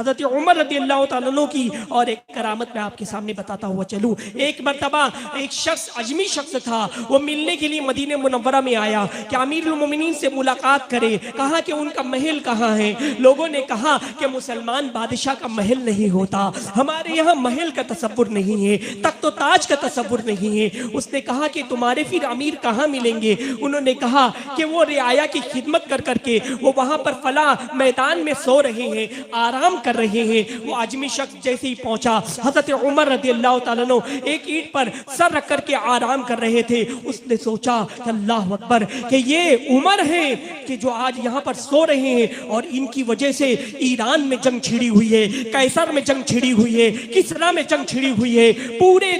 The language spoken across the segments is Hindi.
हजरत उमर रदियल्लाहु ताला अन्हु की और एक करामत मैं आपके सामने बताता हुआ चलूं। एक मर्तबा एक शख्स, अजमी शख्स था, वो मिलने के लिए मदीने मुनव्वरा में आया कि अमीरुल मोमिनीन से मुलाकात करे। कहा कि उनका महल कहाँ है। लोगों ने कहा कि मुसलमान बादशाह का महल नहीं होता, हमारे यहाँ महल का तसव्वुर नहीं है, तख्त ताज का तसव्वुर नहीं है। उसने कहा कि तुम्हारे फिर अमीर कहाँ मिलेंगे। उन्होंने कहा कि वो रियाया की खिदमत कर करके वो वहां पर फला मैदान में सो रहे हैं, आराम कर रहे हैं। वो आजमी शख्स जैसे ही पहुंचा, हजरत उमर रदियल्लाहु ताला अन्हु एक ईंट पर सर रख करके आराम कर रहे थे। उसने सोचा कि अल्लाह अकबर, कि ये उमर है कि जो आज यहाँ पर सो रहे हैं और इनकी वजह से ईरान में जंग छिड़ी हुई है, कैसर में जंग छिड़ी हुई है, किसरा में जंग छिड़ी हुई है। पूरे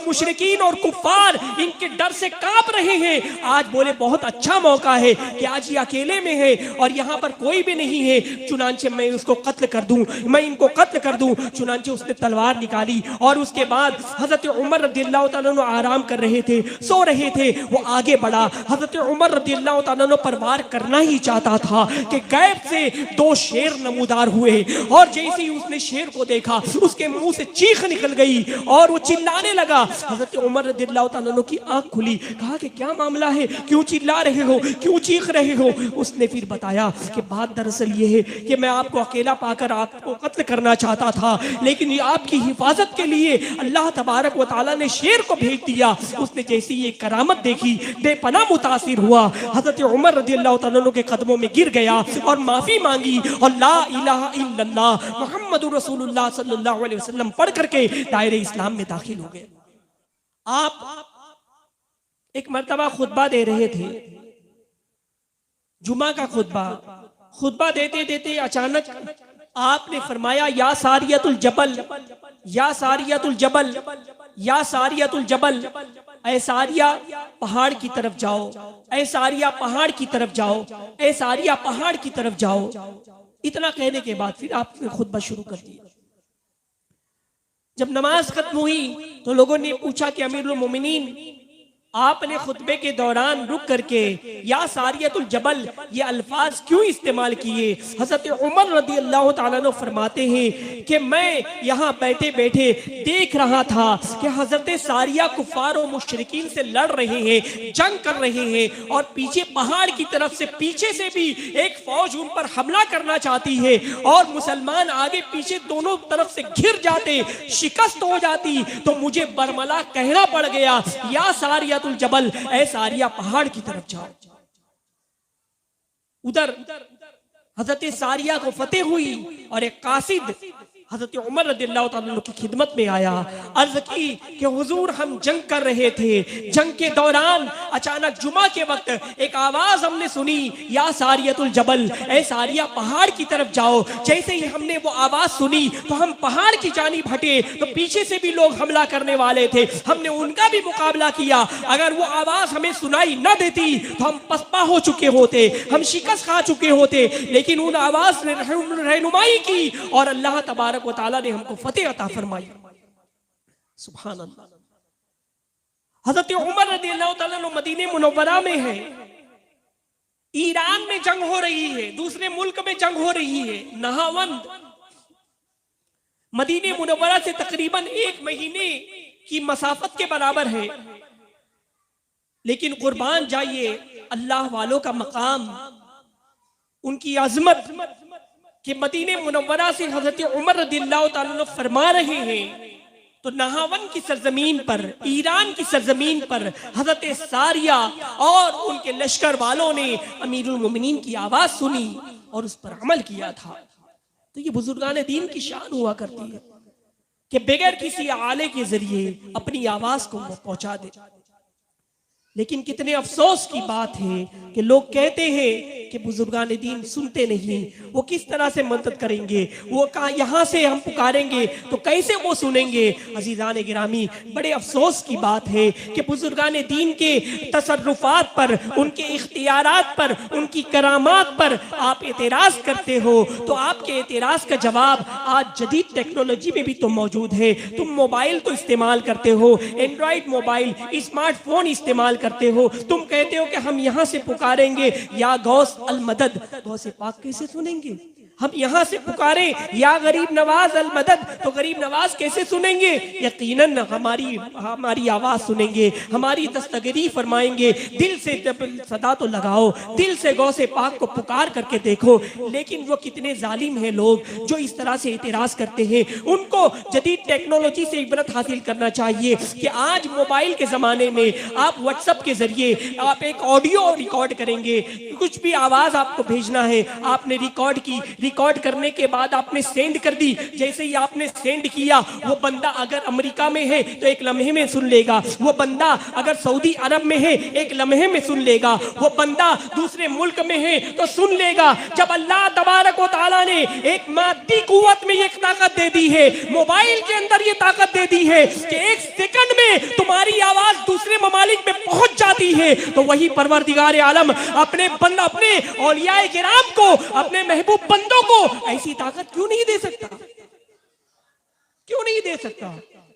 मुशरिकीन और कुफार इनके डर से कांप रहे हैं। आज बोले बहुत अच्छा मौका है कि आज ये अकेले में है और यहाँ पर कोई भी नहीं है, चुनांचे मैं उसको कत्ल कर दूं, मैं इनको कत्ल कर दूं। चुनांचे उसने तलवार निकाली और उसके बाद हजरत उमर रदियल्लाहु ताला अन्हु आराम कर रहे थे, सो रहे थे। वो आगे बढ़ा, हजरत उमर रदियल्लाहु ताला अन्हु पर वार करना ही चाहता था कि गैब से दो शेर नमूदार हुए और जैसे ही उसने शेर को देखा उसके मुंह से चीख निकल गई और वो चिल्लाने लगा। हजरत उमर रदियल्लाहु ताला अन्हु की आंख खुली, कहा कि क्या मामला है, क्यों चिल्ला रहे हो, क्यों चीख रहे हो। उसने फिर बताया कि बात दरअसल ये है कि मैं आपको अकेला पाकर आपको कत्ल करना चाहता था, लेकिन आपकी हिफाजत के लिए अल्लाह तबारक व तआला ने शेर को भेज दिया। उसने जैसी ये करामत देखी बेपनाह मुतासिर हुआ, हजरत उमर रदियल्लाहु ताला अन्हु के कदमों में गिर गया और माफी मांगी और ला इलाहा इल्लल्लाह मुहम्मदुर रसूलुल्लाह सल्लल्लाहु अलैहि वसल्लम पढ़ करके दायरे इस्लाम में दाखिल हो गए। आप एक मर्तबा खुतबा दे रहे थे, जुमा का खुतबा देते देते अचानक आपने फरमाया या सारियतुल जबल, या सारियतुल जबल, या सारियतुल जबल, ऐ सारिया पहाड़ की तरफ जाओ, ऐ सारिया पहाड़ की तरफ जाओ, ऐ सारिया पहाड़ की तरफ जाओ। इतना कहने के बाद फिर आपने खुतबा शुरू कर दिया। जब नमाज खत्म हुई तो लोगों ने पूछा कि अमीरुल मोमिनीन, आपने खुतबे के दौरान रुक करके या सारियतुल जबल ये अल्फाज क्यों इस्तेमाल किए। हजरत उमर रदियल्लाहु ताला अन्हु फरमाते हैं कि मैं यहाँ बैठे बैठे देख रहा था कि हजरत सारिया कुफार और मुशरिकीन से लड़ रहे हैं, जंग कर रहे हैं और पीछे पहाड़ की तरफ से पीछे से भी एक फौज उन पर हमला करना चाहती है और मुसलमान आगे पीछे दोनों तरफ से घिर जाते, शिकस्त हो जाती। तो मुझे बरमला कहना पड़ गया या सारिया जबल, ऐ सारिया पहाड़ की तरफ जाओ। उधर हजरत सारिया को फतेह हुई और एक कासिद हजरत उमर रदियल्लाहु ताला अन्हु की खिदमत में आया, अर्ज की कि हुजूर हम जंग कर रहे थे, जंग के दौरान अचानक जुमा के वक्त एक आवाज हमने सुनी या सारियतुल जबल, ऐ सारिया पहाड़ की तरफ जाओ। जैसे ही हमने वो आवाज सुनी तो हम पहाड़ की जानिब हटे तो पीछे से भी लोग हमला करने वाले थे, हमने उनका भी मुकाबला किया। अगर वो आवाज हमें सुनाई न देती तो हम पसपा हो चुके होते, हम शिकस्त खा चुके होते, लेकिन उन आवाज ने रहनुमाई की और अल्लाह तबारक व तआला ने हमको फतेह अता फरमाई। सुभान अल्लाह। हजरत उमर रदियल्लाहु ताला अन्हु मदीने मुनव्वरा में है, ईरान में जंग हो रही है, दूसरे मुल्क में जंग हो रही है। नहावंद मदीने मुनव्वरा से तकरीबन 1 महीने की मसाफत के बराबर है, लेकिन कुर्बान जाइए अल्लाह वालों का मकाम, उनकी अजमत कि मदीने मुनव्वरा से हजरत उमर रदियल्लाहु ताला अन्हु फरमा रहे हैं तो नहावन की सरजमीन पर, ईरान की सरजमीन पर हजरत सारिया और उनके लश्कर वालों ने अमीरुल मोमिनीन की आवाज सुनी और उस पर अमल किया था। तो ये बुजुर्गान दीन की शान हुआ करती है कि बगैर किसी आले के जरिए अपनी आवाज को वो पहुंचा दे। लेकिन कितने अफसोस की बात है कि लोग कहते हैं कि बुजुर्गान दीन सुनते नहीं, वो किस तरह से मदद करेंगे, वो कहा यहाँ से हम पुकारेंगे तो कैसे वो सुनेंगे। अजीजान गिरामी, बड़े अफसोस की बात है कि बुजुर्गान दीन के तसर्रुफात पर, उनके इख्तियारात पर, उनकी करामात पर आप एतराज करते हो तो आपके एतराज का जवाब आज जदीद टेक्नोलॉजी में भी तो मौजूद है। तुम मोबाइल तो इस्तेमाल करते हो, एंड्रॉइड मोबाइल, स्मार्टफोन इस्तेमाल करते हो, तुम कहते हो कि हम यहाँ से पुकारेंगे या गौस अल मदद, गौसे पाक कैसे सुनेंगे। हम यहां से पुकारे या गरीब नवाज अल मदद, तो गरीब नवाज कैसे सुनेंगे? यकीनन हमारी आवाज सुनेंगे, हमारी दस्तगीरी फरमाएंगे। दिल से जब सदा तो लगाओ, दिल से गौसे पाक को पुकार करके देखो। लेकिन वो कितने जालिम हैं लोग जो इस तरह से इतराज करते हैं। उनको जदीद टेक्नोलॉजी से इबरत हासिल करना चाहिए कि आज मोबाइल के जमाने में आप व्हाट्सएप के जरिए आप एक ऑडियो रिकॉर्ड करेंगे, कुछ भी आवाज आपको भेजना है, आपने रिकॉर्ड की, रिकॉर्ड करने के बाद आपने सेंड कर दी। जैसे ही आपने सेंड किया, वो बंदा अगर अमेरिका में है तो एक लम्हे में सुन लेगा, वो बंदा अगर सऊदी अरब में है एक लम्हे में सुन लेगा, वो बंदा दूसरे मुल्क में है तो सुन लेगा। जब अल्लाह तबारक व तआला ने एक मादी कुव्वत में एक ताकत दे दी है, मोबाइल के अंदर ये ताकत दे दी है कि एक सेकंड में तुम्हारी आवाज दूसरे ममालिक में पहुंच जाती है, तो वही परवरदिगार आलम अपने औलियाए किराम को, अपने महबूब बंदों को ऐसी ताकत क्यों नहीं दे सकता? क्यों नहीं दे सकता?